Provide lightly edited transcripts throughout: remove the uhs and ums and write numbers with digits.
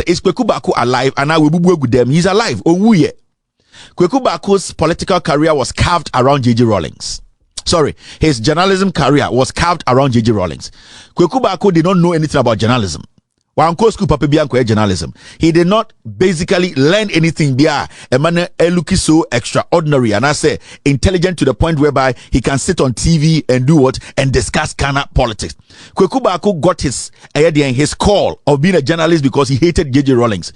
is Kwaku Baako alive? And now we bubu with them. He's alive. Oh, yeah. Kwaku Baako's political career was carved around J.J. Rawlings. Sorry, his journalism career was carved around J.J. Rawlings. Kwaku Baako did not know anything about journalism. Journalism. He did not basically learn anything there. A man looking so extraordinary and I say intelligent to the point whereby he can sit on TV and do what and discuss Ghana politics. Kwaku Baako got his call of being a journalist because he hated J.J. Rawlings.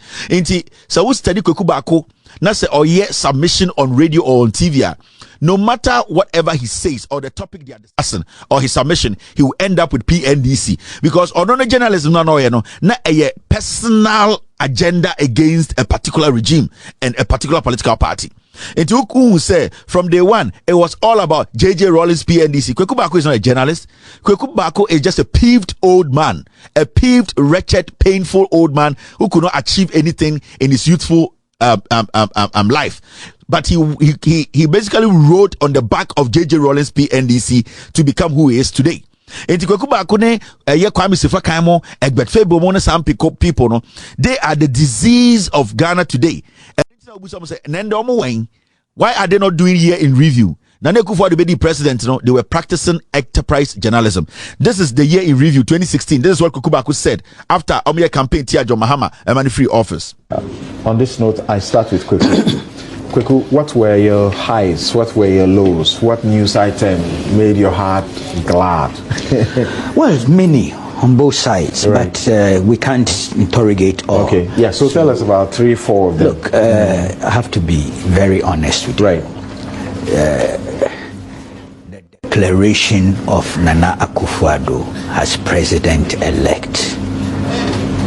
So we study Kwaku Baako. Now say submission on radio or on TV. No matter whatever he says or the topic they are discussing or his submission, he will end up with PNDC because on journalism na a personal agenda against a particular regime and a particular political party. And to say from day one, it was all about J.J. Rawlings PNDC. Kwaku Baako is not a journalist. Kwaku Baako is just a peeved old man, a peeved, wretched, painful old man who could not achieve anything in his youthful life. But he basically wrote on the back of J.J. Rawlings PNDC to become who he is today. And Kwaku Baako ne Kwame Sifakaimo, Egbert Febo mo some people no, they are the disease of Ghana today. And why are they not doing here in review? Nane Akufo-Addo be the president, they were practicing enterprise journalism. This is the year in review 2016. This is what Kwaku Baako said after Omiya campaign Tia John Mahama Emani free office. On this note, I start with Kwaku. Kwaku, what were your highs? What were your lows? What news item made your heart glad? Well, many on both sides, right. But we can't interrogate all. Okay, yeah, so tell us about 3, 4 of them. Look, I have to be very honest with you. Right. The declaration of Nana Akufo-Addo as president-elect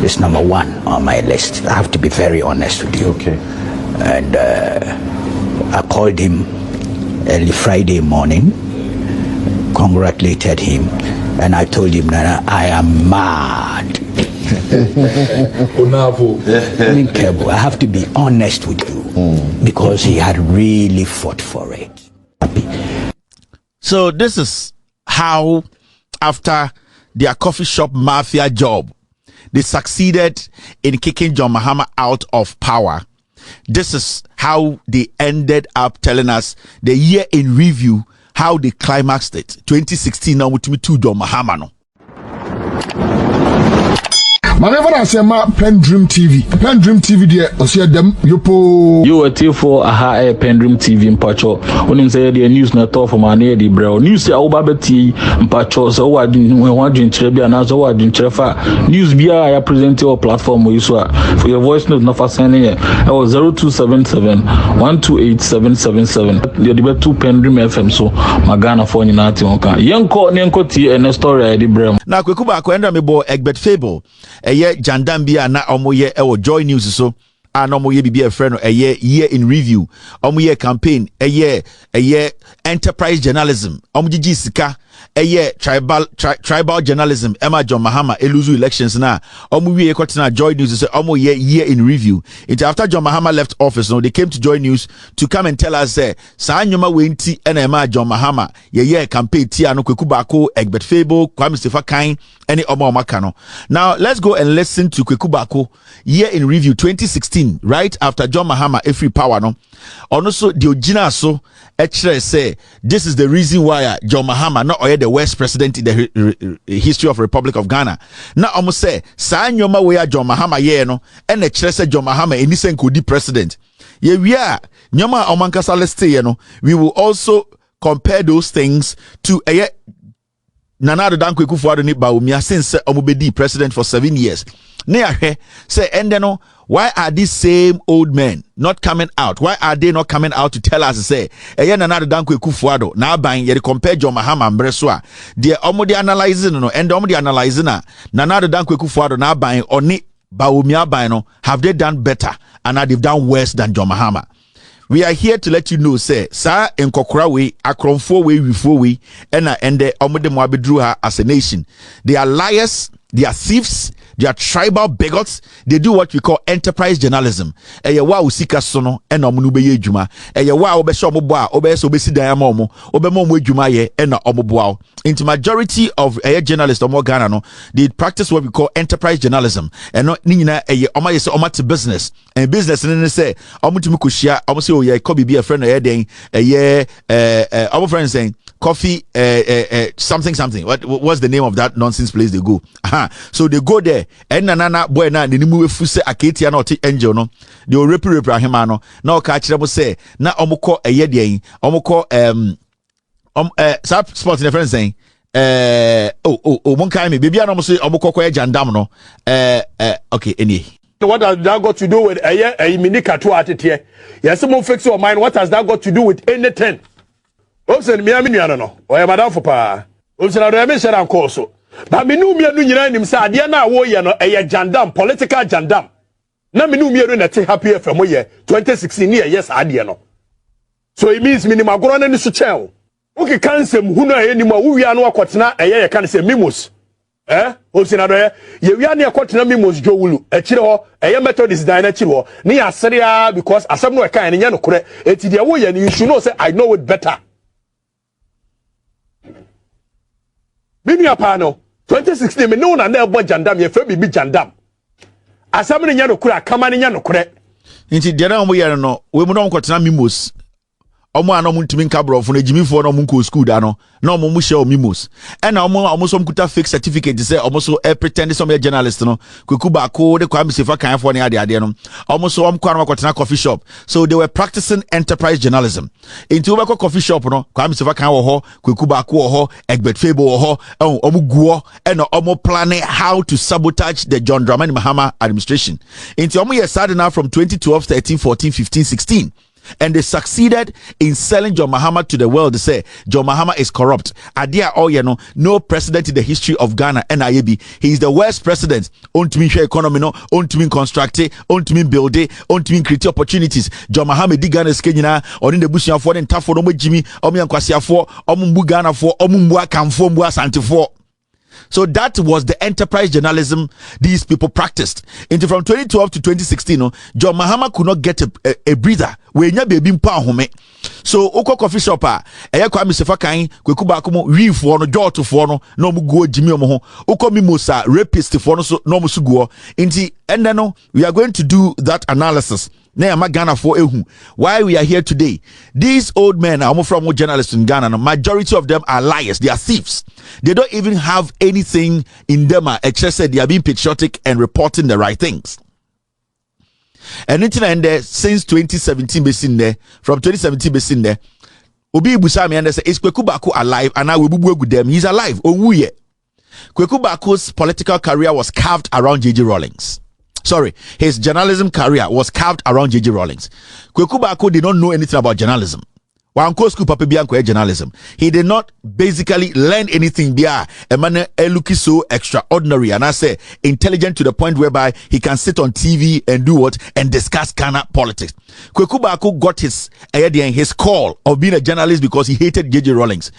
is number 1 on my list. I have to be very honest with you. Okay. And I called him early Friday morning, congratulated him, and I told him, Nana, I am mad. I have to be honest with you because he had really fought for it. So this is how, after their coffee shop mafia job, they succeeded in kicking John Mahama out of power. This is how they ended up telling us the year in review, how they climaxed it. 2016 now with me to John Mahama no. Whenever I say my PENDREAM TV there, I see them yopo. You were till for a PENDREAM TV in Pacho. When you say the news not all from an eddy bro. News say Obabeti in Pacho, so I didn't want to Trebia and as I didn't Trefa. News be I present your platform where you saw for your voice note not for sending it. I was 0277 128 777. The debate 2 PENDREAM FM so Magana for you not young call Nyanko and a story eddy bro. Now Kwaku Baako enda me bo Egbert Fable. Eye Jandambia na omoye ewo Joy News so and omoye bibi a friend eye year in review omoye campaign eye enterprise journalism omujiji sika eye tribal journalism Emma John Mahama eluzu elections na omuwie ekotina Joy News so omoye year in review. It after John Mahama left office no they came to Joy News to come and tell us say sa nyoma wenti ena Emma John Mahama ye campaign tia no Kwaku Baako Egbert Fable Kwame Sifakaimo any omaka no. Now let's go and listen to Kwaku Baako year in review 2016 right after John Mahama free power no. Also the original so actually say this is the reason why John Mahama not the worst president in the history of Republic of Ghana. Now almost say sa nyoma we John Mahama ye no and the say John Mahama any could be president. Ye we are nyoma omankasa let's say no we will also compare those things to a Nana Addo Akufo-Addo ni Baumia since omubedi president for 7 years. Ne say endeno why are these same old men not coming out? Why are they not coming out to tell us say Nana Addo Akufo-Addo na ban ye compare John Mahama mbreswa de omudi analyzing no and omudi analyzing na Nana Addo Akufo-Addo na ban oni Baumia ban no have they done better and they've done worse than John Mahama. We are here to let you know, say, sir, in Kokora way, Akronfo way, Wifo way, and the Omode Mwabedruha as a nation. They are liars, they are thieves, They are tribal bigots. They do what we call enterprise journalism. Eye wa usika sono ena omo no beye adwuma. Eye wa obehye omo bo a obehye obesi dan ama omo. Obema omo adwuma ye ena omo bo. Into majority of journalists omo Ghana no, they practice what we call enterprise journalism. And no ni nyina eye omo yese omo to business. And business ne say omo tumi kohia omo say oh ye ko bibi a friend eye den eye our friends saying coffee something what's the name of that nonsense place they go. So they go there and nana boy na ni mu efu se aketia na oti angel no they will rep ahema no na o ka kire mo say na omukọ eye den omukọ sports in friends saying mon kai me bibia na mo say omukọ ko jandam no okay any. What has that got to do with a mini katu atete? Yes, someone fix your mind. What has that got to do with anything? Obsen me aminu no. O madam for pa. Obsen ado me share am course. But me nu me anu nyina nim say ade na wo ye no jandam, political jandam. Na me nu me anu na te happy FM ye 2016 year yes ade no. So it means minimum agoro na ni so chen. Okay cancel hu na ye ni mo wo wi anu akotena ye kan say mimos. Obsen ado ye wi anu akotena mimos jowulu. E kire ho Methodist dine na kire ho. Ni asere because asem no e kan nya no kore. Eti de wo ye ni you should know say I know it better. Bini apano 2016 me no na na ebo jandam ye fe bibi jandam asam ne nya no kura kama ne nya no kure nti de na mo ye no we mu no nkotena mimos omo ana mo ntimi nka brofo na jimifo no mo nko school da no na omo mo share mimos e na omo so mkuta fake certificate say omo so pretend some journalist no Kwaku Baako de kwa msefa kan fo ne ade no omo so omkwa na kotena coffee shop. So they were practicing enterprise journalism. Into we coffee shop no kwa msefa kan wo ho Kwaku Baako wo ho Egbert Fable wo ho omo guo e na omo planning how to sabotage the John Dramani Mahama administration. Into omo ye started now from 2012 13 14 15 16. And they succeeded in selling John Mahama to the world. They say John Mahama is corrupt. Adia no president in the history of Ghana NIAB. He is the worst president. On to me share economy no, on to me construct it, on to me build it, on to me create opportunities. John Mahama di Ghana skenya or in the bush for the tough for no Jimmy, omi ankwasi for, omumbu Ghana for, omumbu kamfo mbu asante for. So that was the enterprise journalism these people practiced. Into from 2012 to 2016, John Mahama could not get a breather. We nya baby mpa home. So oko coffee shop eye kwa msefa kan Kwaku Baako mo wi fo no jot fo no mu go jimi omo ho. Oko mimosa rapist fo no so no mu su go. Inti ende no we are going to do that analysis. Na ma Ghana for ehu why we are here today. These old men are from journalists in Ghana. Majority of them are liars. They are thieves. They don't even have anything in them except that they are being patriotic and reporting the right things. And there since 2017 basin there, from 2017 basin there, Obi Busami and they say is Kwaku Baako alive? And now we bubu with them. He's alive. Oh yeah. Kwaku Baako's political career was carved around Rawlings. Sorry, his journalism career was carved around Rawlings. Kwaku Baako did not know anything about journalism. Journalism. He did not basically learn anything there. A man looking so extraordinary and I say intelligent to the point whereby he can sit on TV and do what and discuss Ghana politics. Kwaku Baako got his call of being a journalist because he hated Rawlings.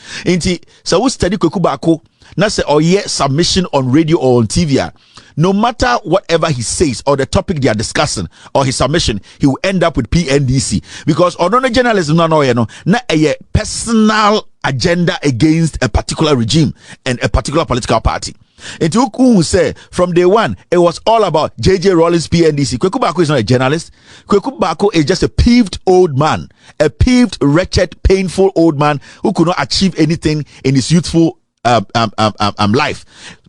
So we study Kwaku Baako. Now say submission on radio or on TV. No matter whatever he says or the topic they are discussing or his submission, he will end up with PNDC because on journalism na a personal agenda against a particular regime and a particular political party. And to say from day one, it was all about Rawlings PNDC. Kwaku Baako is not a journalist. Kwaku Baako is just a peeved old man, a peeved, wretched, painful old man who could not achieve anything in his youthful life.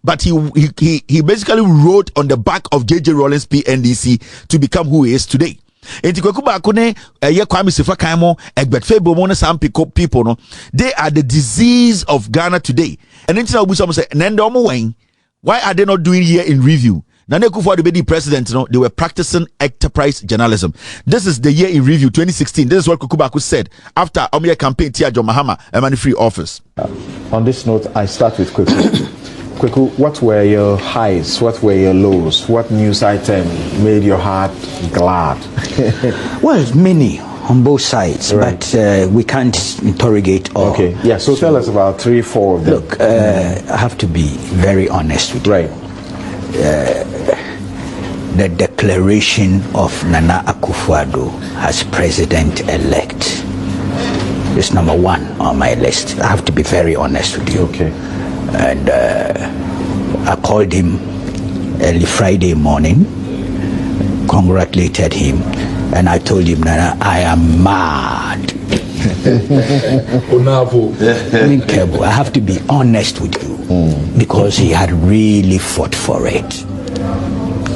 But he basically wrote on the back of Rawlings PNDC to become who he is today. Enti Kwaku Baako ne Kwame Sefa kan mo Egbert Fable mo ne some people no, they are the disease of Ghana today. And then we say why are they not doing here in review? Nane Akufo-Addo be president, they were practicing enterprise journalism. This is the year in review 2016. This is what Kwaku Baako said after Omiya campaign Tia John Mahama emani free office. On this note, I start with Kwaku. Kwaku, what were your highs? What were your lows? What news item made your heart glad? Well, many on both sides, right. But we can't interrogate all. Okay, yeah, so tell us about 3-4 of them. Look, I have to be very honest with you. Right. the declaration of Nana Akufo-Addo as president-elect is number one on my list. I have to be very honest with you. Okay. And I called him early Friday morning, congratulated him, and I told him, Nana, I am mad. I have to be honest with you, because he had really fought for it.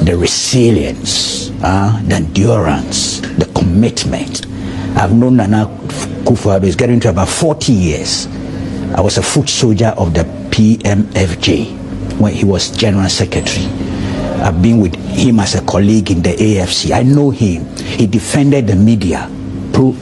The resilience, the endurance, the commitment. I've known Nana Akufo-Addo is getting to about 40 years. I was a foot soldier of the PMFJ when he was General Secretary. I've been with him as a colleague in the AFC. I know him. He defended the media. Pro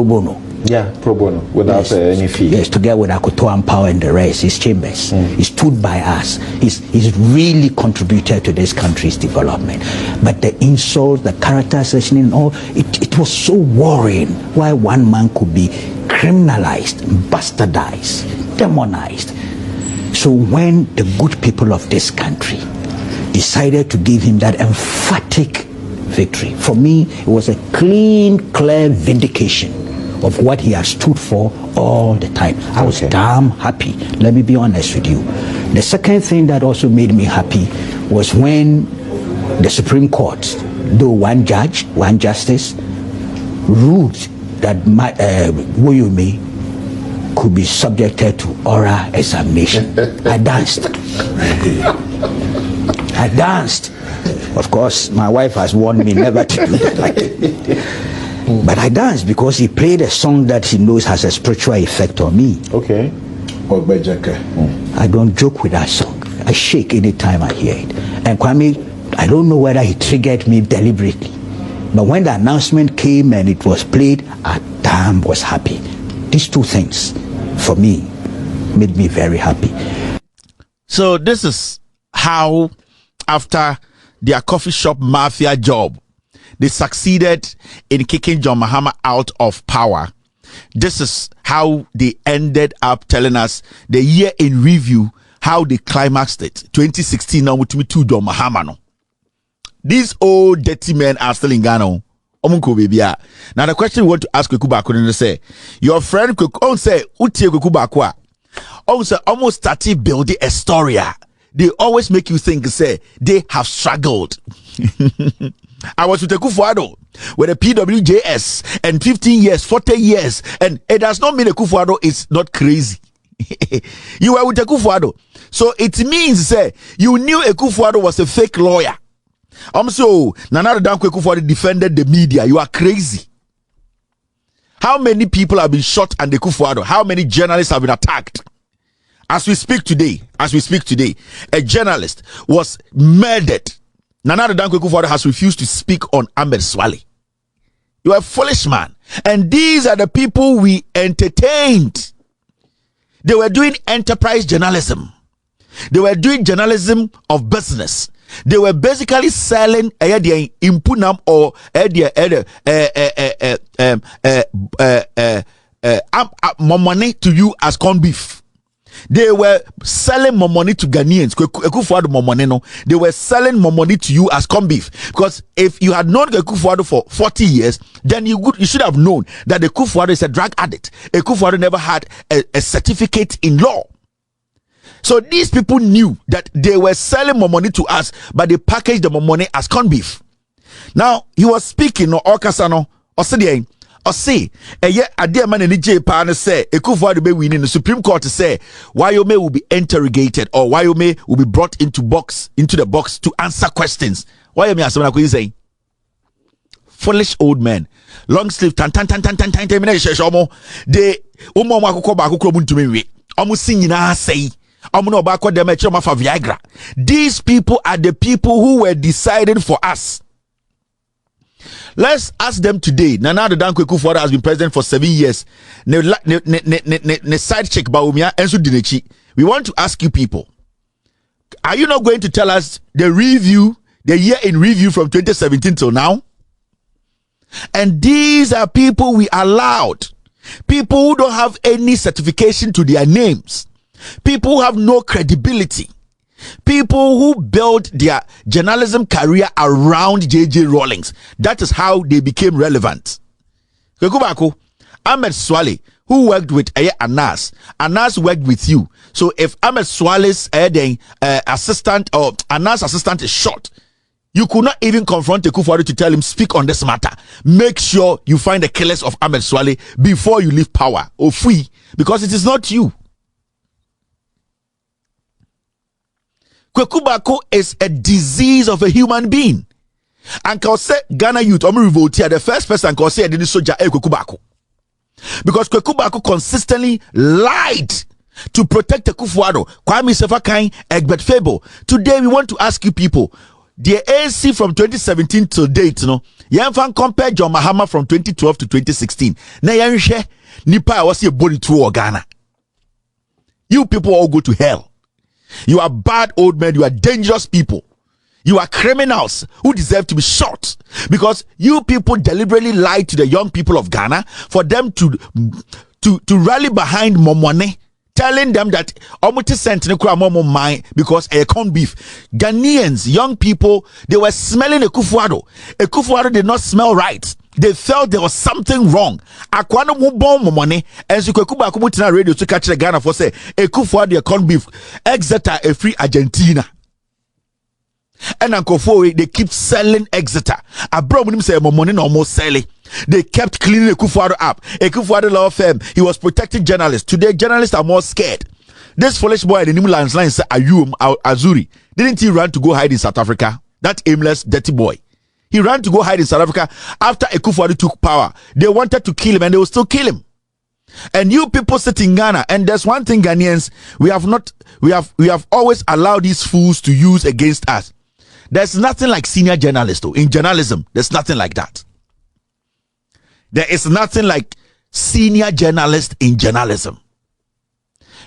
bono? Yeah, pro bono, without any fee. Yes, together with Akoto Power and the rest, his chambers. He stood by us. He's really contributed to this country's development. But the insult, the character assassination, and all, it was so worrying why one man could be criminalized, bastardized, demonized. So when the good people of this country decided to give him that emphatic victory, for me, it was a clean, clear vindication of what he has stood for all the time. I was damn happy. Let me be honest with you. The second thing that also made me happy was when the Supreme Court, though one judge, one justice, ruled that Woyome could be subjected to oral examination. I danced. I danced. Of course, my wife has warned me never to do that. But I danced because he played a song that he knows has a spiritual effect on me. Okay. I don't joke with that song. I shake anytime I hear it. And Kwame, I don't know whether he triggered me deliberately. But when the announcement came and it was played, I damn was happy. These two things, for me, made me very happy. So this is how, after their coffee shop mafia job, they succeeded in kicking John Mahama out of power. This is how they ended up telling us the year in review, how they climaxed it. 2016 now with me to John Mahama. No. These old dirty men are still in Ghana. Now the question we want to ask Kwaku Baako is say, your friend Kwaku say utie Kwaku Baako also almost started building a story. They always make you think say they have struggled. I was with Akufo-Addo with a PWJS and 15 years, 40 years, and it does not mean Akufo-Addo is not crazy. You were with Akufo-Addo, so it means say you knew Akufo-Addo was a fake lawyer. So Nana Akufo-Addo defended the media. You are crazy. How many people have been shot under Akufo-Addo? How many journalists have been attacked? As we speak today, a journalist was murdered. Nana Akufo-Addo has refused to speak on Ahmed Swale. You are a foolish man. And these are the people we entertained. They were doing enterprise journalism. They were doing journalism of business. They were basically selling impunam or money to you as corned beef. They were selling more money to Ghanaians. They were selling more money to you as corned beef. Because if you had known Akufo-Addo for 40 years, then you should have known that Akufo-Addo is a drug addict. Akufo-Addo never had a certificate in law. So these people knew that they were selling more money to us, but they packaged the more money as corned beef. Now, he was speaking, Okasano, Osidian. Or say, a dear man in the J partner say, Akufo-Addo be winning the Supreme Court to say, Wyomé will be interrogated or Wyomé will be brought into the box to answer questions. Wyomé as someone could say, foolish old man, long sleeve, tan. They say, Viagra. These people are the people who were deciding for us. Let's ask them today. Nana Akufo-Addo has been president for 7 years. Ne side check Baumia Ensu Dinechi. We want to ask you people, are you not going to tell us the year in review from 2017 till now? And these are people we allowed. People who don't have any certification to their names. People who have no credibility. People who built their journalism career around JJ Rawlings. That is how they became relevant. Baako, Ahmed Swale, who worked with Anas. Anas worked with you. So if Ahmed Swale's assistant or Anas assistant is shot, you could not even confront Akufo-Addo to tell him, speak on this matter. Make sure you find the killers of Ahmed Swale before you leave power or free, because it is not you. Baako is a disease of a human being. And can say Ghana youth, the first person can say didn't soldier Baako. Because Baako consistently lied to protect Akufo-Addo, Kwame Sefakai, Egbert Fable. Today we want to ask you people, the ANC from 2017 to date, compare John Mahama from 2012 to 2016. Na yanhwe nipa was a body to Ghana. You people all go to hell. You are bad old men. You are dangerous people. You are criminals who deserve to be shot, because you people deliberately lied to the young people of Ghana for them to rally behind Momone, telling them that because a corned beef. Ghanaians, young people, they were smelling Akufo-Addo. Akufo-Addo did not smell right. They felt there was something wrong. Akwano mu bon momone, and so Baako mu tina radio to catch the Ghana for say Akufo-Addo corned beef, Exeter a free Argentina. And Ankofo, they keep selling Exeter. Abroad say momone no more selling. They kept cleaning Akufo-Addo up. Akufo-Addo law firm, he was protecting journalists. Today, journalists are more scared. This foolish boy in the new landslide said Ayum Azuri. Didn't he run to go hide in South Africa? That aimless, dirty boy. He ran to go hide in South Africa after Akufo-Addo took power. They wanted to kill him, and they will still kill him. And you people sit in Ghana, and there's one thing, Ghanaians, we have always allowed these fools to use against us. There's nothing like senior journalists, though. In journalism, there's nothing like that. There is nothing like senior journalist in journalism.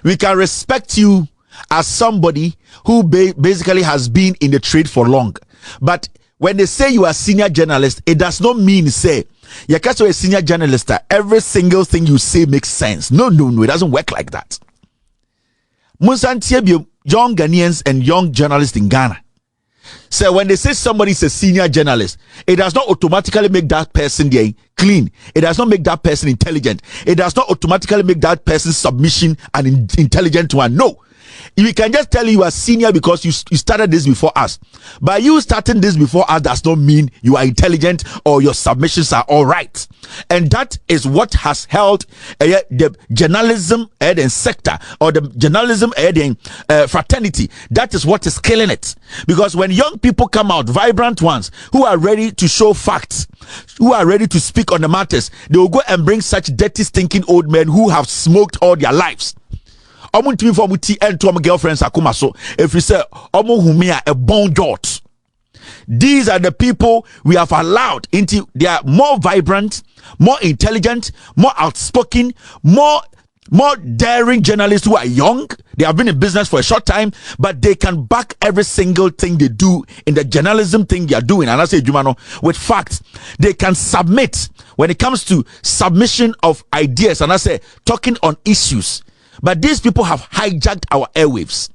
We can respect you as somebody who basically has been in the trade for long. But when they say you are senior journalist, it does not mean say you're a senior journalist. Every single thing you say makes sense. No, it doesn't work like that. Young Ghanaians and young journalists in Ghana. So when they say somebody is a senior journalist, it does not automatically make that person clean. It does not make that person intelligent. It does not automatically make that person submission and intelligent one. No. We can just tell you are senior because you started this before us. By you starting this before us does not mean you are intelligent or your submissions are all right. And that is what has held the journalism sector or the journalism fraternity. That is what is killing it. Because when young people come out, vibrant ones, who are ready to show facts, who are ready to speak on the matters, they will go and bring such dirty, stinking old men who have smoked all their lives. Girlfriends akuma so if you say a bon jot. These are the people we have allowed into. They are more vibrant, more intelligent, more outspoken, more daring journalists who are young. They have been in business for a short time, but they can back every single thing they do in the journalism thing they are doing. And I say Jumano with facts. They can submit when it comes to submission of ideas. And I say talking on issues. But these people have hijacked our airwaves.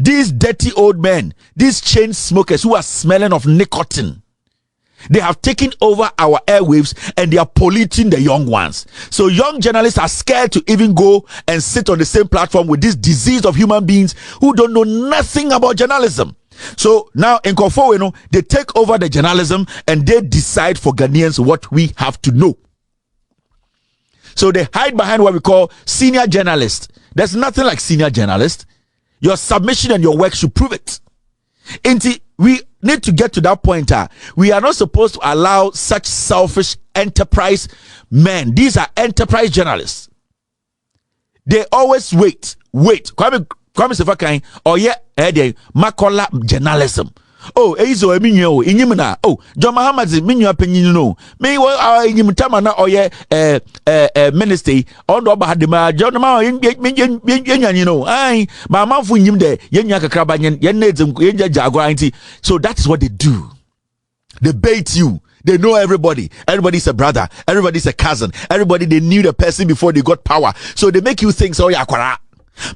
These dirty old men, these chain smokers who are smelling of nicotine, they have taken over our airwaves and they are polluting the young ones. So young journalists are scared to even go and sit on the same platform with this disease of human beings who don't know nothing about journalism. So now in Kofo, they take over the journalism and they decide for Ghanaians what we have to know. So they hide behind what we call senior journalist. There's nothing like senior journalist. Your submission and your work should prove it. We need to get to that point. We are not supposed to allow such selfish enterprise men. These are enterprise journalists. They always wait. Kwame Sefakai or Makola journalism. Oh, Ezo Eminyo, Inimina. Oh, John Mahama Minyo Penino. May Inimtamana or ministry on the Bahadima, John Mahama, you know. My mouth for him there, Yaka Krabanyan, Yenedzum, Jaguaranty. So that's what they do. They bait you. They know everybody. Everybody's a brother. Everybody's a cousin. Everybody, they knew the person before they got power. So they make you think, so Yakwara.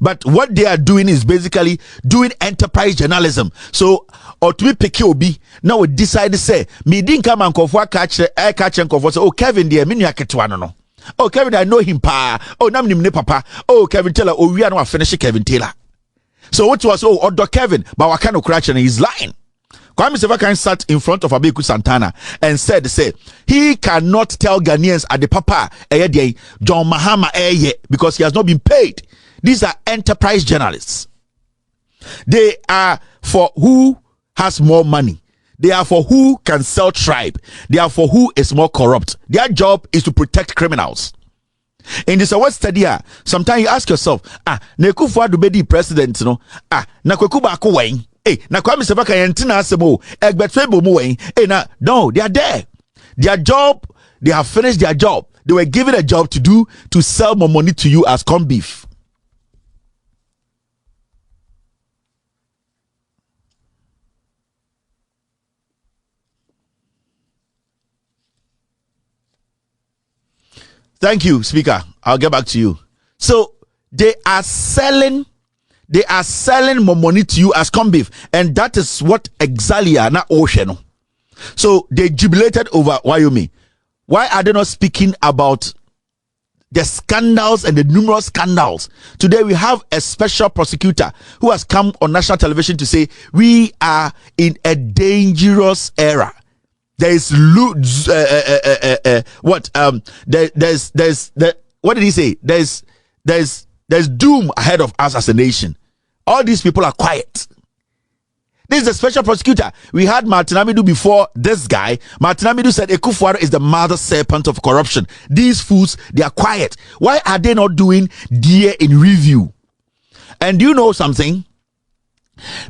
But what they are doing is basically doing enterprise journalism. So, or to be picky obi, now we decide to say, me didn't come and catch and say, oh, Kevin, dear, me no. Oh, Kevin, I know him, pa. Oh, nam ne papa. Oh, Kevin Taylor, oh, we are not finishing Kevin Taylor. So, what was, oh, Addo Kevin, but what kind of crash and he's lying. Kwame Sevakan sat in front of Abeku Santana and said, he cannot tell Ghanaians at the papa, John Mahama, because he has not been paid. These are enterprise journalists. They are for who has more money. They are for who can sell tribe. They are for who is more corrupt. Their job is to protect criminals. In this award study, sometimes you ask yourself, Nekufu Addo be president, no? Na Kwaku Baako wen? Na Kwame Sevakan yentina asemo, Egbert Febo mu wen? No, they are there. Their job, they have finished their job. They were given a job to do to sell more money to you as corned beef. Thank you, Speaker. I'll get back to you. So they are selling more money to you as corned beef, and that is what Exalia na ocean. So they jubilated over Wyoming. Why are they not speaking about the scandals and the numerous scandals? Today we have a special prosecutor who has come on national television to say we are in a dangerous era. There is what did he say? There's doom ahead of us as a nation. All these people are quiet. This is a special prosecutor. We had Martin Amidu before this guy. Martin Amidu said Ekufuado is the mother serpent of corruption. These fools, they are quiet. Why are they not doing DA in review? And do you know something?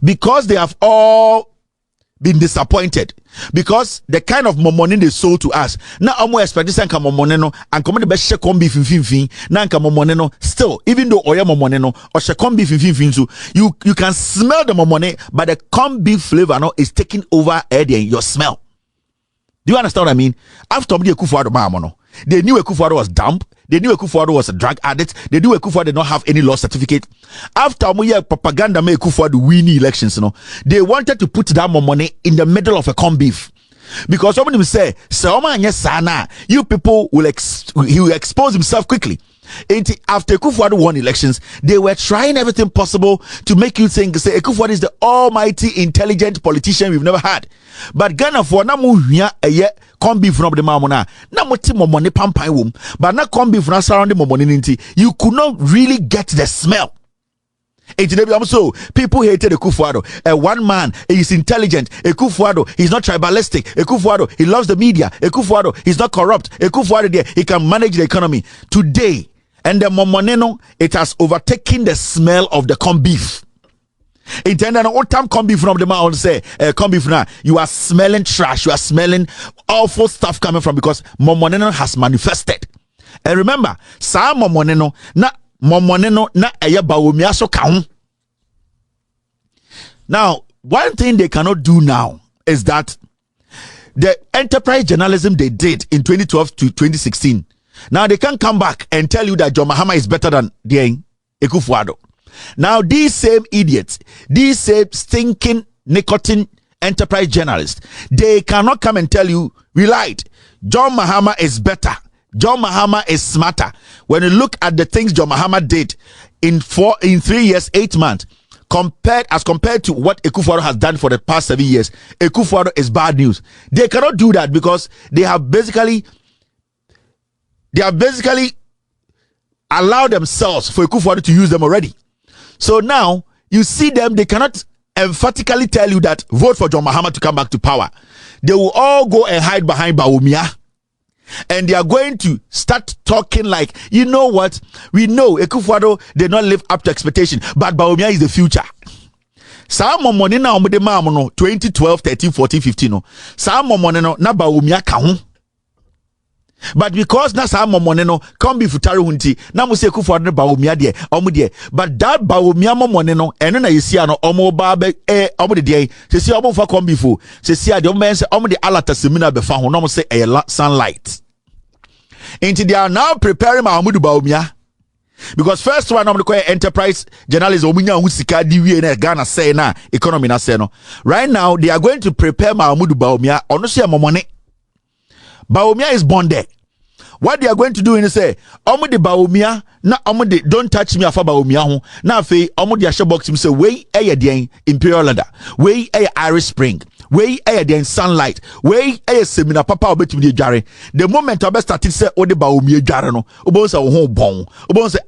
Because they have all been disappointed, because the kind of money they sold to us now I'm expecting some money no and come the best check on beef fin now money no still, even though oya money no or check on beef fin so you can smell the money, but the corned beef flavor no is taking over your smell. Do you understand what I mean? After the Ekufuado no, they knew Ekufuado was dumb. They knew Ekufuado was a drug addict. They knew Ekufuado did not have any law certificate. After propaganda made Ekufuado win elections, they wanted to put that more money in the middle of a corned beef. Because somebody will say, you people he will expose himself quickly. After Ekufuado won elections, they were trying everything possible to make you think, say, Ekufuado is the almighty intelligent politician we've never had. But Ghana for na mu hia corned beef from the mamona na moti money pampai wom, but na corned beef na surrounding money ninti, you could not really get the smell. So people hated Ekufuado. One man is intelligent. Ekufuado, he's not tribalistic. Ekufuado, he loves the media. Ekufuado, he's not corrupt. Ekufuado, he can manage the economy. Today, and the momoneno, it has overtaken the smell of the corned beef. It and old time corned beef from the mouth say, corned beef now, you are smelling trash, you are smelling awful stuff coming from, because momoneno has manifested. And remember, sa momoneno na baomia so kaun. Now, one thing they cannot do now is that the enterprise journalism they did in 2012 to 2016. Now they can come back and tell you that John Mahama is better than Ekufuado. Now these same idiots, these same stinking nicotine enterprise journalists, they cannot come and tell you we lied. John Mahama is better. John Mahama is smarter. When you look at the things John Mahama did in 3 years, 8 months, compared to what Ekufuado has done for the past 7 years, Ekufuado is bad news. They cannot do that because they have basically allowed themselves for Ekufuado to use them already. So now you see them, they cannot emphatically tell you that vote for John Mahama to come back to power. They will all go and hide behind Baomia. And they are going to start talking like, you know what? We know Ekufuado did not live up to expectation, but Baomia is the future. Some money na 2012, 13, 14, 15 no. Some money no na Baomia ka. But because na some money no come be futari hunti na mo se Ekufuado na Baomia de omo. But that Baomia money no eno na yesi ano omo ba be omo de se si omo fa come before se si ade omo say omo de alata semina be fa ho no mo say sunlight. Until they are now preparing Mahmoud Baomia. Because first one I'm the enterprise journalists omunya hu sika di wie na Ghana say na economy na say no. Right now they are going to prepare Mahmoud Bawumia ono say momone. Bawumia is born there. What they are going to do is say omo de Bawumia na omo de don't touch me afa Bawumia ho na afei omo de ahye box him say wey eye den Imperial Leather, wey eye Irish Spring, wey eye den Sunlight, wey eye seminar papa obetumi de dware. The moment obe started say o de Bawumia dware no obo say wo ho bon obo say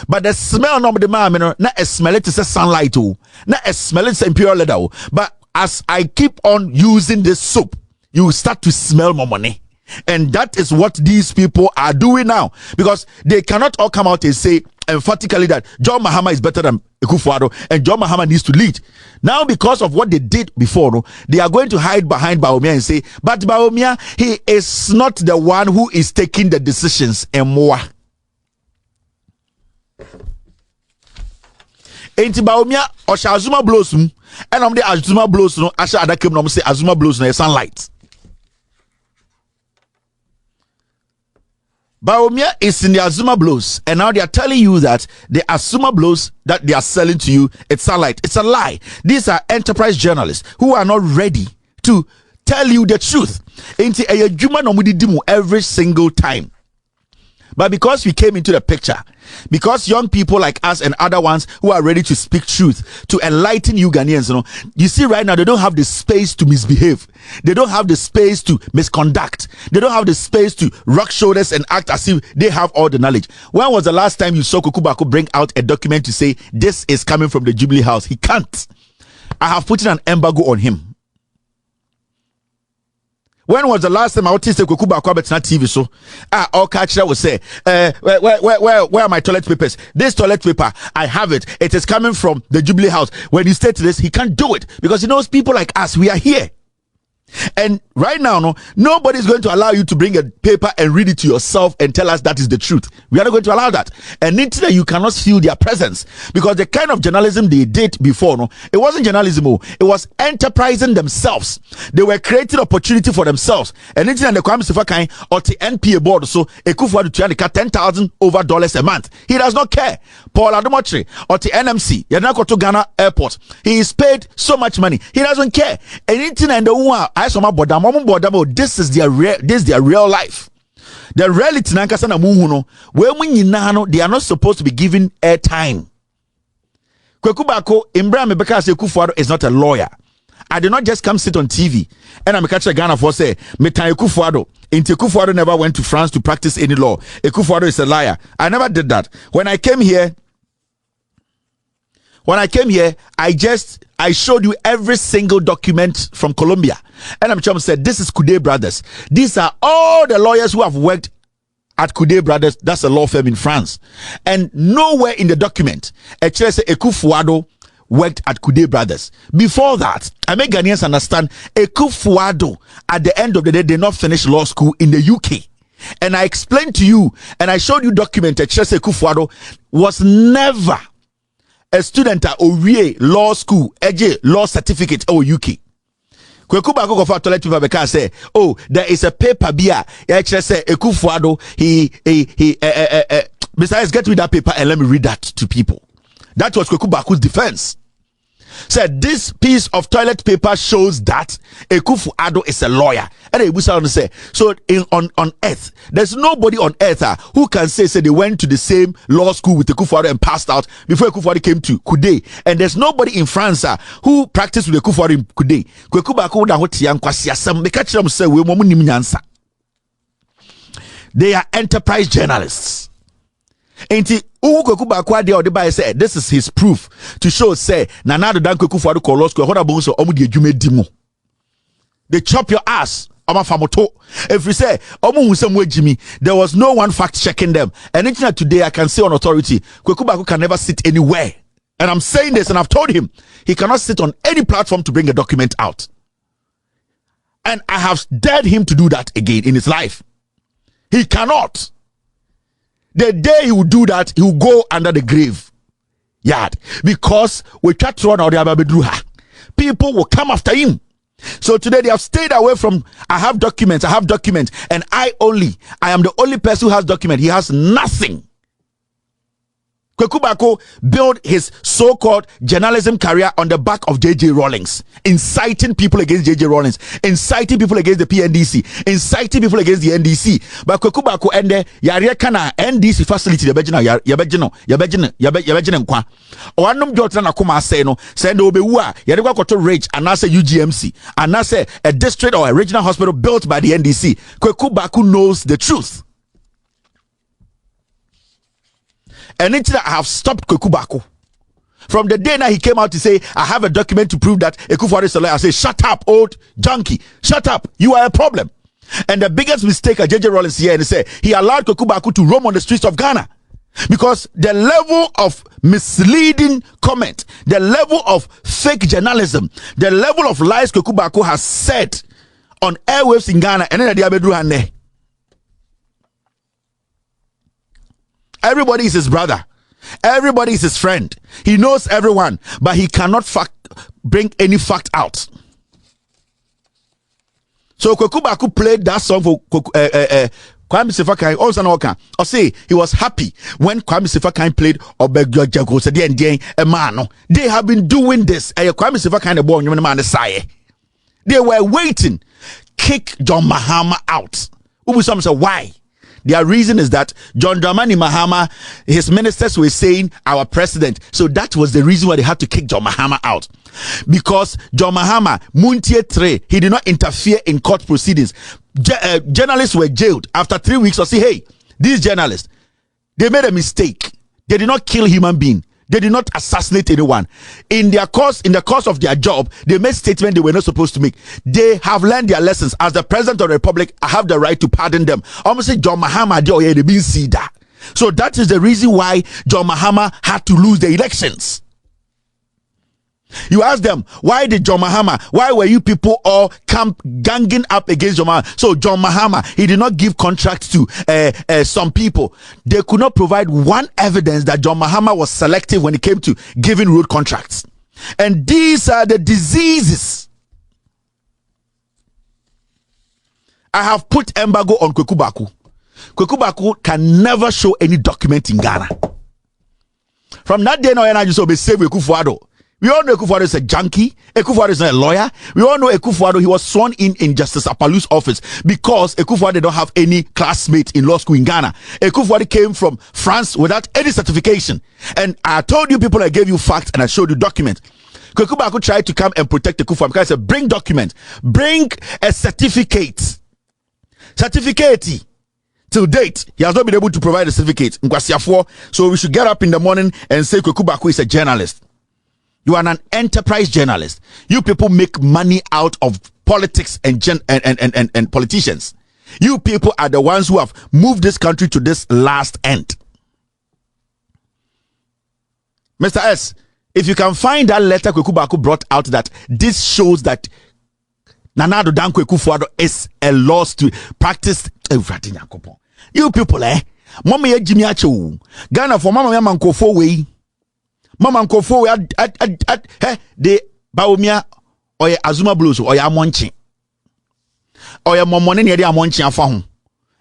but the smell no the man no na smell it say Sunlight o na smell it say Imperial Leather o. But as I keep on using this soap, you start to smell more money. And that is what these people are doing now, because they cannot all come out and say emphatically that John Mahama is better than Akufo-Addo and John Mahama needs to lead. Now, because of what they did before, no, they are going to hide behind Bawumia and say, but Bawumia, he is not the one who is taking the decisions and more. Enti Bawumia osha Azuma blows and the Azuma blows no asha adakem no say Azuma blows no Sunlight. Bawumia is in the Azuma blows, and now they are telling you that the Azuma blows that they are selling to you, it's Sunlight. It's a lie. These are enterprise journalists who are not ready to tell you the truth. Enti eyadwuma no mudi dimu every single time. But because we came into the picture, because young people like us and other ones who are ready to speak truth, to enlighten you Ghanaians, you know, you see right now they don't have the space to misbehave. They don't have the space to misconduct. They don't have the space to rock shoulders and act as if they have all the knowledge. When was the last time you saw Baako bring out a document to say this is coming from the Jubilee House? He can't. I have put in an embargo on him. When was the last time I watched Kwaku Baako on TV? So, all catcher will say, where are my toilet papers? This toilet paper, I have it. It is coming from the Jubilee House. When he states this, he can't do it because he knows people like us, we are here. And right now, no, nobody is going to allow you to bring a paper and read it to yourself and tell us that is the truth. We are not going to allow that. And until you cannot feel their presence, because the kind of journalism they did before, no, it wasn't journalism, it was enterprising themselves. They were creating opportunity for themselves. And until the Kwame Sifakai or the NPA board, so Akufo-Addo to $10,000 over a month. He does not care. Paul Adomotri or the NMC, Yanako to Ghana Airport, he is paid so much money. He doesn't care. And until this is their real life. The reality nankasa na muhu no we munyina no they are not supposed to be given airtime. Kwaku Baako Imbra Mebeka say Akufo-Addo is not a lawyer. I did not just come sit on TV and I'm catch Ghana for say metan Akufo-Addo. Akufo-Addo never went to France to practice any law. Akufo-Addo is a liar. I never did that. When I came here, I showed you every single document from Colombia. And I'm trying to say, this is Kude Brothers. These are all the lawyers who have worked at Kude Brothers. That's a law firm in France. And nowhere in the document, actually say Akufo-Addo worked at Kude Brothers. Before that, I make Ghanaians understand, Akufo-Addo, at the end of the day, did not finish law school in the UK. And I explained to you, and I showed you document, actually say Akufo-Addo was never a student at Owie Law School, EJ Law Certificate or UK. Kwaku Baako go for toilet paper because say, oh, there is a paper beer. Just say Akufo-Addo, besides get me that paper and let me read that to people. That was Kwaku Baako's defense. Said this piece of toilet paper shows that Akufo-Addo is a lawyer. And they will say, so on earth, there's nobody on earth who can say they went to the same law school with Akufo-Addo and passed out before Akufo-Addo came to Kude. And there's nobody in France who practiced with Akufo-Addo in Kude. Kwaku Baako da hoti yankwasi some make them say we mo nim nyansa. They are enterprise journalists. Enti Kwaku Baako ade odeba say this is his proof to show say na na do dan Akufo-Addo call law school hoda bon so omu de adwuma di mo. They chop your ass. If we say there was no one fact checking them, and internet today I can say on authority Kwaku Baako can never sit anywhere, and I'm saying this and I've told him he cannot sit on any platform to bring a document out, and I have dared him to do that again in his life. He cannot. The day he will do that, he will go under the grave yard, because we try to run out the people will come after him. So today they have stayed away from I have documents, and I am the only person who has document. He has nothing. Kwaku Baako built his so-called journalism career on the back of J.J. Rawlings, inciting people against J.J. Rawlings, inciting people against the PNDC, inciting people against the NDC. But Kwaku Baako and the yare kana NDC facility yabegino nkwa. Oanum jota na kuma say no send obewu a yade kwa koto rage anase UGMC anase a district or a regional hospital built by the NDC. Kwaku Baako knows the truth. And I have stopped Kwaku Baako. From the day now he came out to say, I have a document to prove that Ekufuado is a liar. I say, shut up, old junkie. Shut up. You are a problem. And the biggest mistake at J.J. Rawlings here, and he said, he allowed Kwaku Baako to roam on the streets of Ghana. Because the level of misleading comment, the level of fake journalism, the level of lies Kwaku Baako has said on airwaves in Ghana, and then the everybody is his brother. Everybody is his friend. He knows everyone, but he cannot bring any fact out. So Kwaku Baako played that song for Kwame Sefakai. Also, I say he was happy when Kwame Sefakai played Obegyo Jago. They have been doing this. Kwame Sefakai the boy, they were waiting. Kick John Mahama out. Some say why? Their reason is that John Dramani Mahama, his ministers were saying our president. So that was the reason why they had to kick John Mahama out. Because John Mahama, Muntie 3, he did not interfere in court proceedings. Journalists were jailed after 3 weeks. Or say, hey, these journalists, they made a mistake. They did not kill human being. They did not assassinate anyone. In the course of their job, they made statements they were not supposed to make. They have learned their lessons. As the president of the republic, I have the right to pardon them. Almost say John Mahama they been see that. So that is the reason why John Mahama had to lose the elections. You ask them, why did John Mahama, why were you people all ganging up against John Mahama? So John Mahama, he did not give contracts to some people. They could not provide one evidence that John Mahama was selective when it came to giving road contracts. And these are the diseases. I have put embargo on Kwaku Baako. Kwaku Baako can never show any document in Ghana. From that day, now I just be saved with Ekufuado. We all know Ekufuado is a junkie. Ekufuado is not a lawyer. We all know Ekufuado, he was sworn in Justice Apalu's office because Ekufuado don't have any classmate in law school in Ghana. Ekufuado came from France without any certification. And I told you people, I gave you facts and I showed you documents. Kwaku Baako tried to come and protect Ekufuado because I said, bring documents. Bring a certificate. Certificate. Till date, he has not been able to provide a certificate. So we should get up in the morning and say Kwaku Baako is a journalist. You are an enterprise journalist. You people make money out of politics and politicians. You people are the ones who have moved this country to this last end. Mr. S, if you can find that letter Kwaku Baako brought out, that this shows that Nana Addo Dan Ekufuado is a loss to practice. You people, Mama ye Jimmy Acho. Ghana for Mama Yamanko way. Mama Nkofo de Baomia or Azuma Blues or Yamonchi or Momone near the Amonchi and Fahon.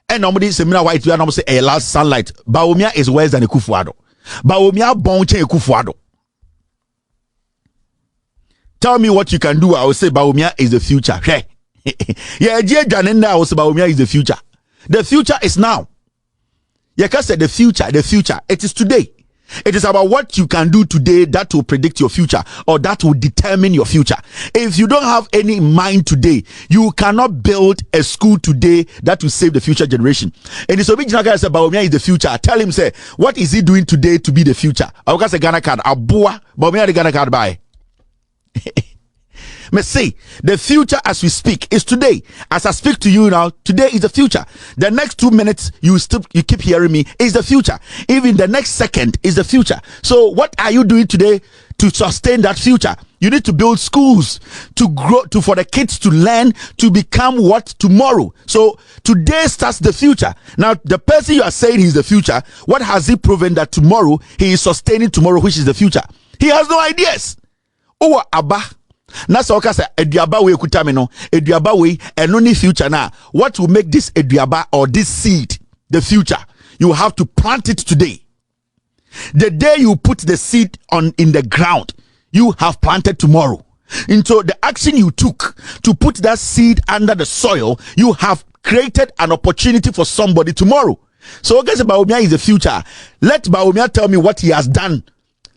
And nobody seminar white, we are not say a last sunlight. Baomia is worse than a Ekufuado. Baomia bonche Ekufuado. Tell me what you can do. I will say Baomia is the future. Yeah, dear Janenda, I will say Baomia is the future. The future is now. You can say the future. It is today. It is about what you can do today that will predict your future or that will determine your future. If you don't have any mind today, you cannot build a school today that will save the future generation. And this original guy said, Baomia is the future. I tell him, say, what is he doing today to be the future? I will say Ghana card. Abua, Baomia the Ghana card by. May say the future as we speak is today. As I speak to you now, today is the future. The next 2 minutes you keep hearing me is the future. Even the next second is the future. So what are you doing today to sustain that future? You need to build schools to grow, for the kids to learn to become what tomorrow. So today starts the future. Now the person you are saying is the future, what has he proven that tomorrow he is sustaining tomorrow, which is the future? He has no ideas. Oh, Abba. Nasa oka say eduaba we kuta me no eduaba we eno ni future na. What will make this eduaba or this seed the future? You have to plant it today. The day you put the seed in the ground, you have planted tomorrow. Into the action you took to put that seed under the soil, you have created an opportunity for somebody tomorrow. So guess Bawumia is the future. Let Bawumia tell me what he has done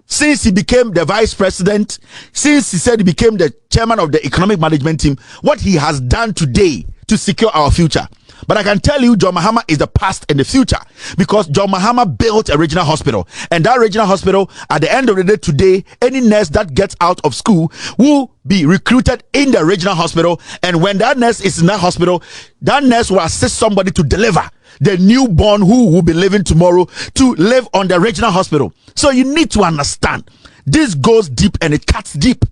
since he became the vice president, since he said he became the chairman of the economic management team, what he has done today to secure our future. But I can tell you, John Mahama is the past and the future, because John Mahama built a regional hospital, and that regional hospital, at the end of the day today, any nurse that gets out of school will be recruited in the regional hospital, and when that nurse is in that hospital, that nurse will assist somebody to deliver the newborn who will be living tomorrow to live on the regional hospital. So you need to understand, this goes deep and it cuts deep.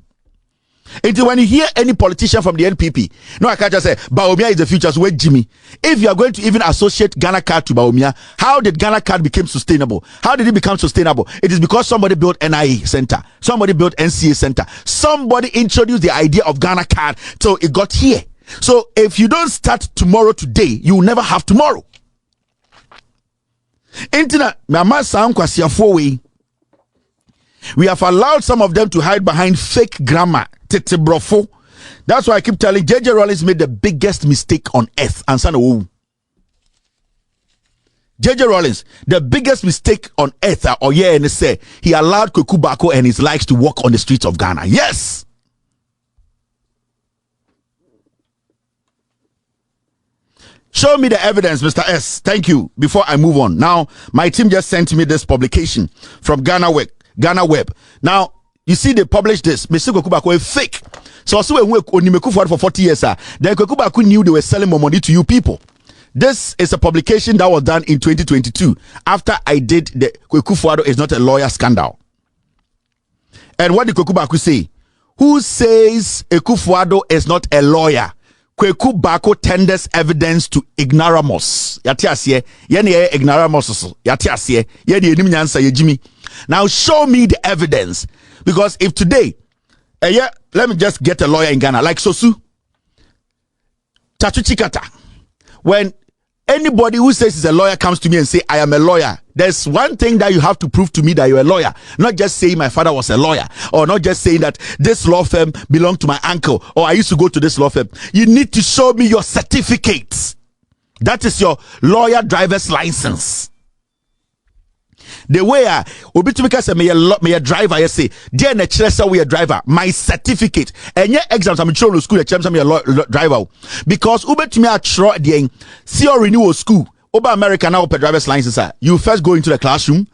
Until when you hear any politician from the NPP, no, I can't just say Bawumia is the future. So wait, Jimmy, if you are going to even associate Ghana card to Bawumia, how did Ghana card become sustainable? How did it become sustainable? It is because somebody built NIA center, somebody built NCA center, somebody introduced the idea of Ghana card, so it got here. So if you don't start tomorrow today, you will never have tomorrow. Internet, we have allowed some of them to hide behind fake grammar. Brofo. That's why I keep telling JJ Rawlings made the biggest mistake on earth. And JJ Rawlings, the biggest mistake on earth, or and say he allowed Kwaku Baako and his likes to walk on the streets of Ghana. Yes. Show me the evidence, Mr. S. Thank you. Before I move on. Now, my team just sent me this publication from Ghana Web. Now, you see, they published this. Mr. Kwaku Baako is fake. So when we for 40 years, then Kwaku Baako knew they were selling more money to you people. This is a publication that was done in 2022 after I did the Kwaku is not a lawyer scandal. And what did Kwaku Baako say? Who says Kwaku is not a lawyer? Kwaku Baako tenders evidence to ignoramus. Yatiasie, yene ignoramus. Yatiasie, yene nyansa yejimi. Now show me the evidence, because if today, let me just get a lawyer in Ghana like Sosu, Tachuchikata. When anybody who says he's a lawyer comes to me and say I am a lawyer, there's one thing that you have to prove to me that you're a lawyer. Not just saying my father was a lawyer, or not just saying that this law firm belonged to my uncle, or I used to go to this law firm. You need to show me your certificates. That is your lawyer driver's license. The way obitubika say me a driver, you say dear na chere we a driver, my certificate and your exams I'm sure school me a driver, because ubetumi a tro the theory renewal school over America now per driver's license. You first go into the classroom,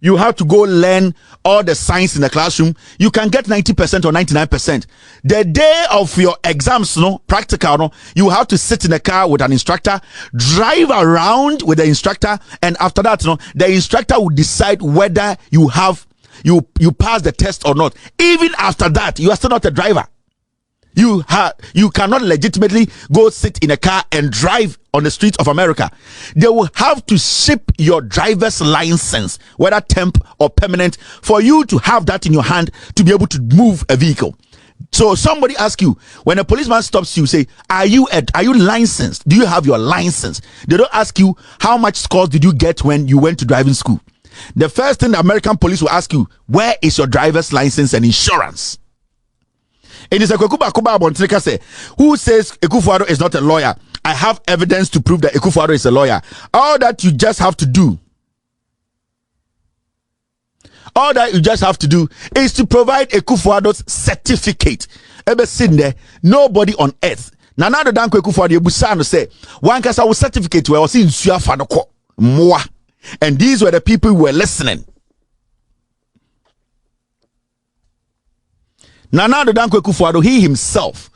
you have to go learn all the science in the classroom. You can get 90% or 99%. The day of your exams, practical, you have to sit in a car with an instructor, drive around with the instructor, and after that, the instructor will decide whether you pass the test or not. Even after that, you are still not a driver. You cannot legitimately go sit in a car and drive on the streets of America. They will have to ship your driver's license, whether temp or permanent, for you to have that in your hand to be able to move a vehicle. So somebody asks you, when a policeman stops you, say, are you licensed? Do you have your license? They don't ask you how much scores did you get when you went to driving school. The first thing the American police will ask you, where is your driver's license and insurance? It is a Kwaku Baako say, who says Akufo-Addo is not a lawyer? I have evidence to prove that Akufo-Addo is a lawyer. All that you just have to do is to provide Akufo-Addo's certificate. Ever seen there? Nobody on earth. Nana do dan Akufo-Addo ebusano say, one kasa wo certificate where was in Suya Fanoko Moa. And these were the people who were listening. Nana Dankwe Akufo-Addo, he himself,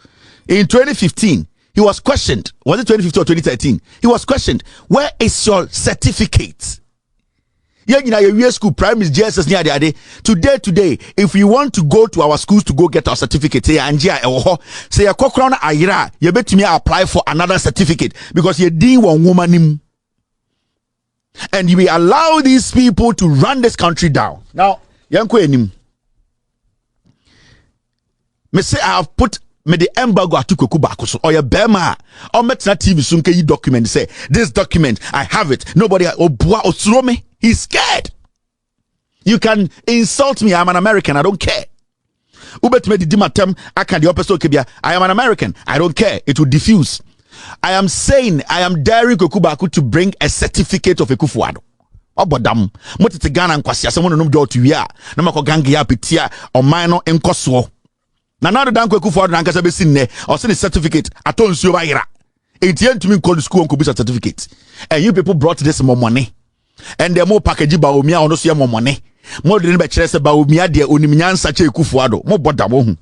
in 2015, he was questioned. Was it 2015 or 2013? He was questioned. Where is your certificate? Your school, primary, JSS, today, if we want to go to our schools to go get our certificate, say a crown ayira, you bet me apply for another certificate because you did one woman. And we allow these people to run this country down. Now, Yankwe me say I have put me the embargo to Kwaku Baako so or your bema or metna TV soon can you document say this document I have it. Nobody he's scared. You can insult me. I'm an American. I don't care. I am an American. I don't care. It will diffuse. I am saying I am daring Kwaku Baako to bring a certificate of Ekufuado. Obodam. Motete Ghana nkwasi asemo no do to wia. Na mako gange ya petia o man no enkoso. Na na do dan Ekufuado na nkasa be sin ne. O se certificate aton nsuo ba yira. Enti to me call school on kubisa certificate. And you people brought this more money. And the more package ba omia ono so more money. More than be kire se ba omia de onim nyansa che Ekufuado. Mo boda mo hu.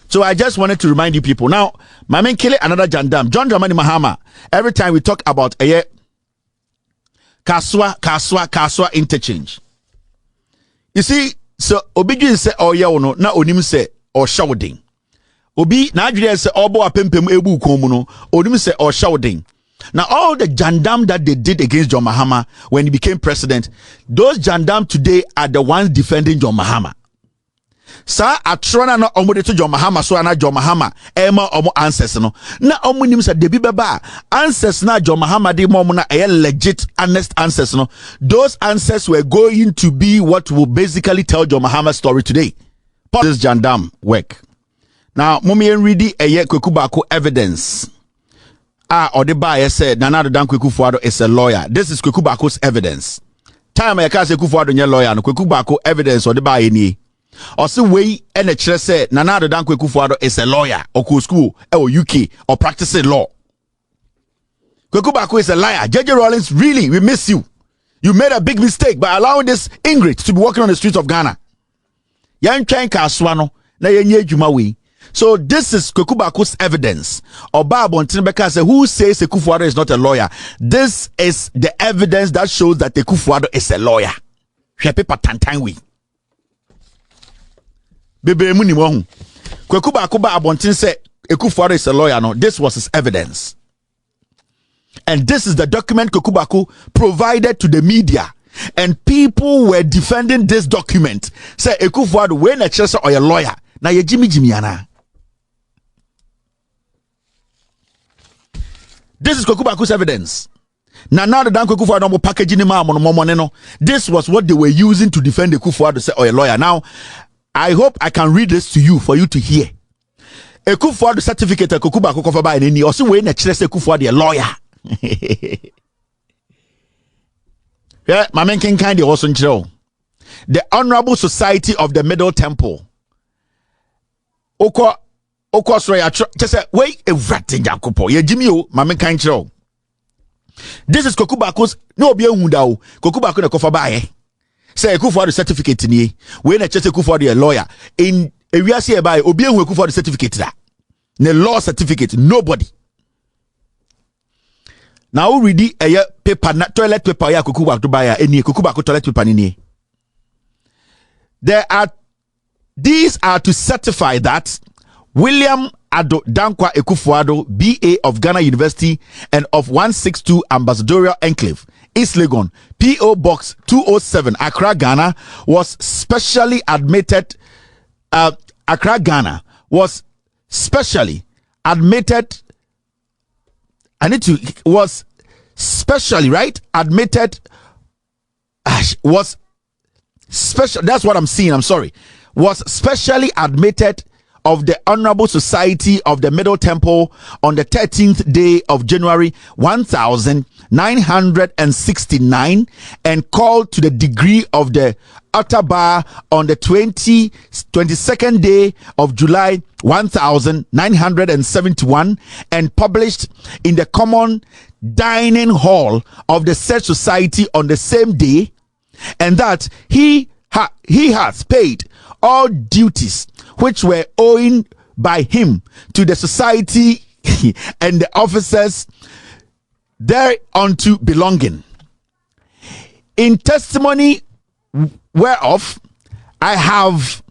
So I just wanted to remind you people. Now, my man kill another Jandam. John Dramani Mahama. Every time we talk about a Kaswa interchange. You see, so Obi say oh yeah no na onim say or shouting. Obi na adwere say obo apempem ebu komu no onim say or shouting. Now all the Jandam that they did against John Mahama when he became president, those Jandam today are the ones defending John Mahama. Sa atrona na omo de to John Mahama so na John Mahama ema omo answers no na omo nim sa debi beba answers na John Mahama de mom na legit honest answers no. Those answers were going to be what will basically tell John Mahama's story today. This Jandam work. Now mummy ready Kwaku Baako evidence. Or the buyer said Nana Dan Ekufuado is a lawyer. This is Kwaku Baako's evidence. Time I can't say Ekufuado nye lawyer no Kwaku Baako evidence or the buyer ni. Or say way and the church said Nana Dan Ekufuado is a lawyer or go school or UK or practicing law. Kwaku Baako is a liar. JJ Rawlings, really, we miss you. You made a big mistake by allowing this ingrate to be walking on the streets of Ghana. Yan chain kaswano na yenye jumawi. So this is Kwaku Baako's evidence. Oba Bontinbeka said, who says Ekufuado is not a lawyer? This is the evidence that shows that Ekufuado is a lawyer. Paper tantanwi. Bebe muni mohu. Kwaku Baako ba Bontin said Ekufuado is a lawyer. No, this was his evidence. And this is the document Kwaku Baako provided to the media. And people were defending this document. Say Ekufuado when a chesa or a lawyer. Na ye Jimmy ana. This is Kwaku Baako's evidence. Now the Dan Ekufuado no packaging him no. This was what they were using to defend Ekufuado say or a lawyer. Now, I hope I can read this to you for you to hear. Ekufuado certificate Kwaku Baako cover by any or see when a chese Ekufuado a lawyer. Yeah, my man can kind of also show. The Honorable Society of the Middle Temple. Oko sorry, just say wait a ratting Jacopo. Ye Jimmy, my man can't show. This is Kwaku Baako's no be a hundao. Kwaku Baako na kofa bae. Say Ekufuado certificate ni. When a chese Ekufuado a lawyer in a we are say by obi enwu Ekufuado certificate da. Ne law certificate nobody. Now read a paper na toilet paper ya Kwaku Baako buy any Kwaku Baako toilet paper ni. These are to certify that William Addo Dankwa Ekufuado, BA of Ghana University and of 162 Ambassadorial Enclave, East Legon, PO Box 207, Accra, Ghana, was specially admitted. Accra, Ghana, was specially admitted. Was specially right admitted. Was special. That's what I'm seeing. I'm sorry. Was specially admitted of the Honorable Society of the Middle Temple on the 13th day of January 1969 and called to the degree of the outer bar on the 22nd day of July 1971 and published in the common dining hall of the said society on the same day, and that he has paid all duties which were owing by him to the society and the officers thereunto belonging. In testimony whereof I have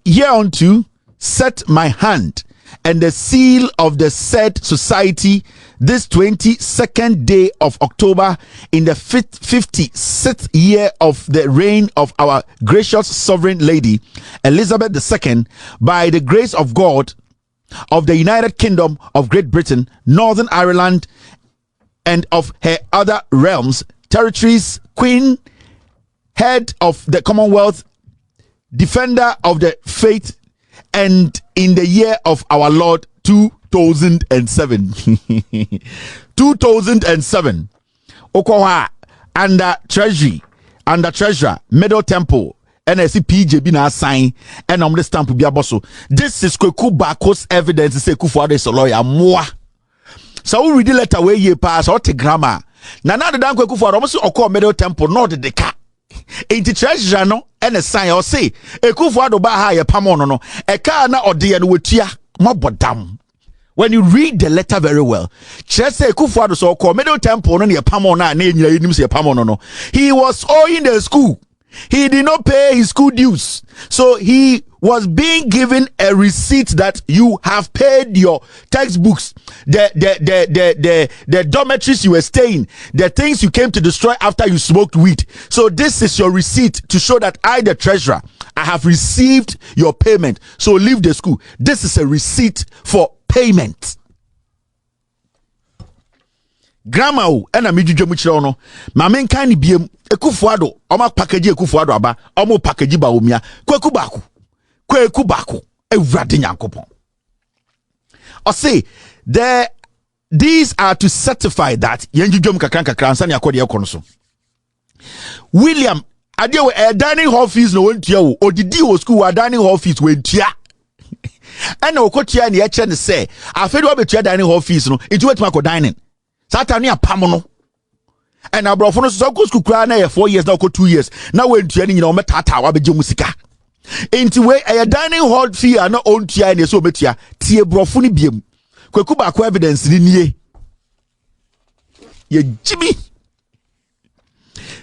hereunto set my hand and the seal of the said society this 22nd day of October in the 56th year of the reign of our gracious sovereign lady Elizabeth II, by the grace of God, of the United Kingdom of Great Britain, Northern Ireland, and of her other realms, territories, Queen head of the Commonwealth, defender of the faith, and in the year of our Lord 2007. 2007. Okoha under treasurer, Middle Temple, NSC na sign, and on the stamp be aboso. This is Kwaku Baako's evidence to say Kufuor is a lawyer. Moi. So we read the letter where ye pass or the grammar. Na the dan Kufuor almost oko Middle Temple, not the car. In the treasurer no, and a sign or say, a Kufuor do ba ha ye pamono no, a car na or the and wetia, mobodam. When you read the letter very well, Chese Kufuor so called Middle Temple no near Pamona no. He was owing the school. He did not pay his school dues. So he was being given a receipt that you have paid your textbooks, the dormitories you were staying, the things you came to destroy after you smoked weed. So this is your receipt to show that I, the treasurer, I have received your payment. So leave the school. This is a receipt for payment. Grandma and a midju muchirono. Mamen kani biem Ekufuor oma package Ekufuor aba omo package ba omia Kwaku Baako ewrade nyankopon. I say these are to certify that yenjujom kakran ansa ne akode ekon so. William adewe dining hall fees no wontua wo odidi ho school wa dining hall fees wentua. And no kotia ni eche ne say afedu obetua dining hall fees no itu wetima ko dining satan ya pamono and abrofo no so ko school kra na 4 years na ko 2 years na wentua ni nyina o metata wa beje musika enti we a dining hall fee na ontua ni so obetua tie brofo ni biem Kwaku Baako evidence ni nie ye jimi.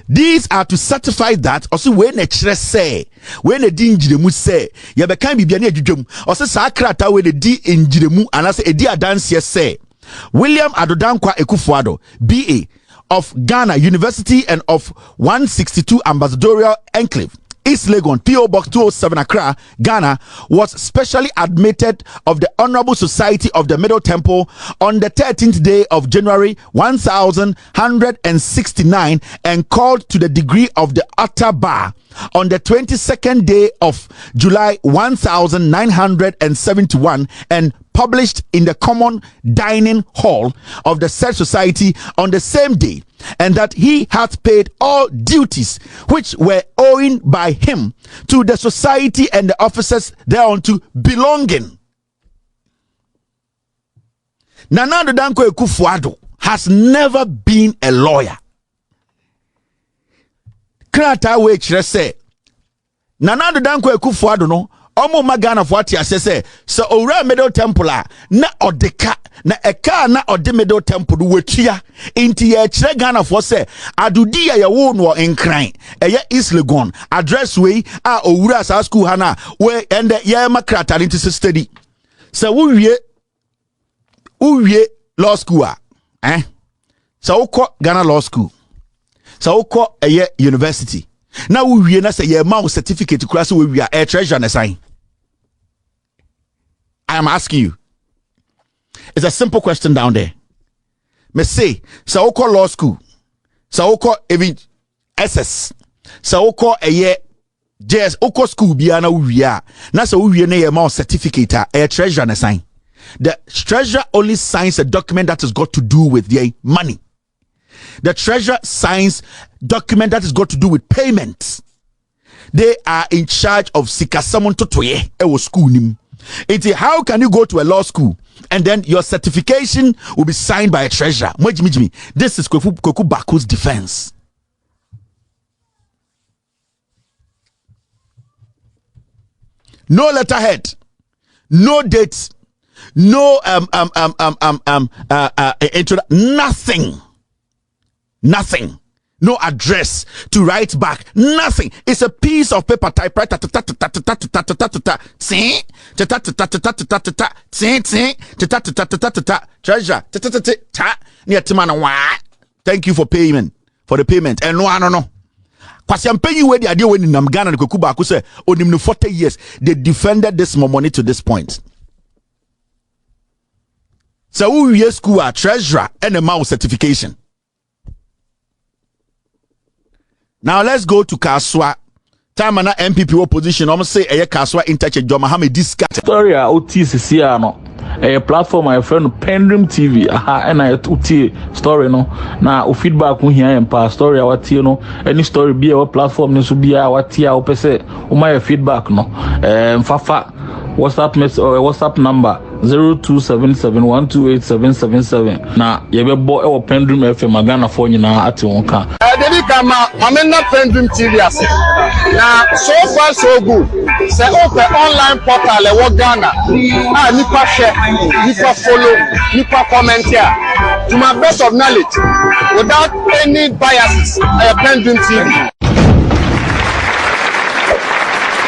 These are to certify that also when a chere say when a di njiremu say ye be kan bibia na adwudwam also sa krata when a di njiremu anase edi adanse say William Addo Ekufuor BA of Ghana University and of 162 Ambassadorial Enclave East Legon, PO Box 207 Accra, Ghana, was specially admitted of the Honorable Society of the Middle Temple on the 13th day of January 1169 and called to the degree of the utter bar on the 22nd day of July 1971 and published in the common dining hall of the said society on the same day, and that he hath paid all duties which were owing by him to the society and the officers thereunto belonging. Nana Addo Ekufuor has never been a lawyer. Krata we chere say Nana Addo Ekufuor no omo magana for ati asese so owura Middle Temple na odeka na eka na ode Middle Temple wetua inti ye kire Ghana for say adudi ya wo no enkran eye East Legon address we a owura sa school hana we and ye makrata into study so uwie law school so uko Ghana law school so uko eye university na uwie na say ye ma certificate kura so we are a treasure na sign. I am asking you. It's a simple question down there. Me say, so uko law school, so uko even SS, so uko a year JS uko school biya na uwiya. Na so uwiya na ye ma certificate a treasure na sign. The treasurer only signs a document that has got to do with the money. The treasurer signs document that has got to do with payments. They are in charge of sikasamon totoye ewo school nim. How can you go to a law school and then your certification will be signed by a treasurer? This is Kwaku Baako's defense. No letterhead, no dates, no nothing. No address to write back. Nothing. It's a piece of paper typewriter. Treasure. Thank you for payment. For the payment. And no. Kwasi I'm paying you where the idea when in Ghana and Kwaku Baako say only 40 years they defended this more money to this point. So who yes school are treasurer and a mouse certification. Now let's go to Kaswa. Time na MPP opposition. I'm say a Kaswa interchange. Mahama discuss. Story a OTCC no. A platform my friend PENDREAM TV. Aha, and I uti story no. Na o feedback we here empa story our tie no. Any story be our platform ne so be our tie o pese o my feedback no. Fafa WhatsApp message or WhatsApp number 0277128777 na yebebo e wo PENDREAM FM Ghana for nyina ate won ka Debi kama amena PENDREAM TV ase na so far so good say open online portal e wo Ghana nipa share nipa follow nipa comment here to my best of knowledge without any biases PENDREAM TV